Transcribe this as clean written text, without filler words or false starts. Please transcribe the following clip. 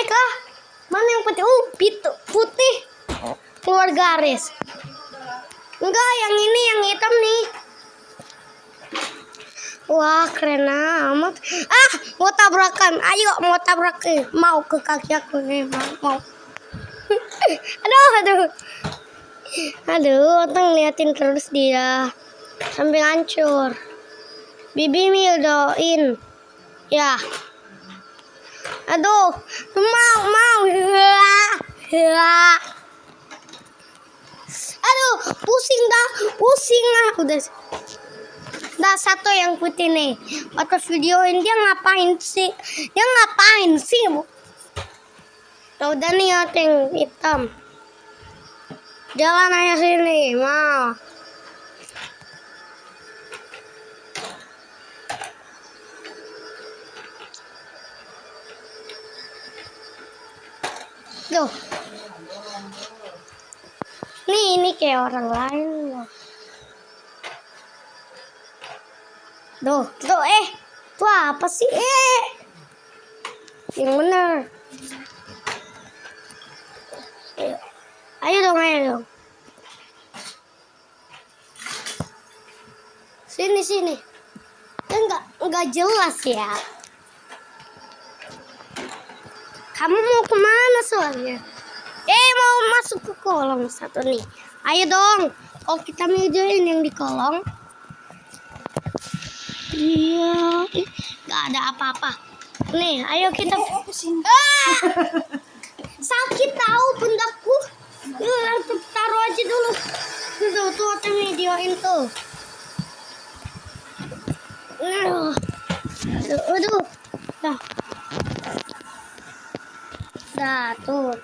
kah? Mana yang putih? Putih. Keluar garis. Enggak, yang ini yang hitam nih. Wah, keren amat. Mau tabrakan. Ayo, mau tabrakan. Mau ke kaki aku nih, mau. Aduh, Otong liatin terus dia. Sampai hancur. Bibi mildoin. Ya. Aduh, mau. Aduh, pusing ah. Udah satu yang putih nih. Waktu videoin dia ngapain sih? Ya udah nih yang hitam. Jalan aja sini, mau. Tuh. Ini kayak orang lain loh. Tuh, tuh apa sih? Yang bener. Ayo dong. Sini. Enggak jelas ya. Kamu mau kemana soalnya? Mau masuk ke kolong satu nih. Ayo dong. Oh, kita mejoin yang di kolong. Iya. Gak ada apa-apa. Nih, ayo kita. Sakit tahu pundakku. Yuk, taruh aja dulu. Tuh, kita videoin tuh. Aduh. Dah tuh.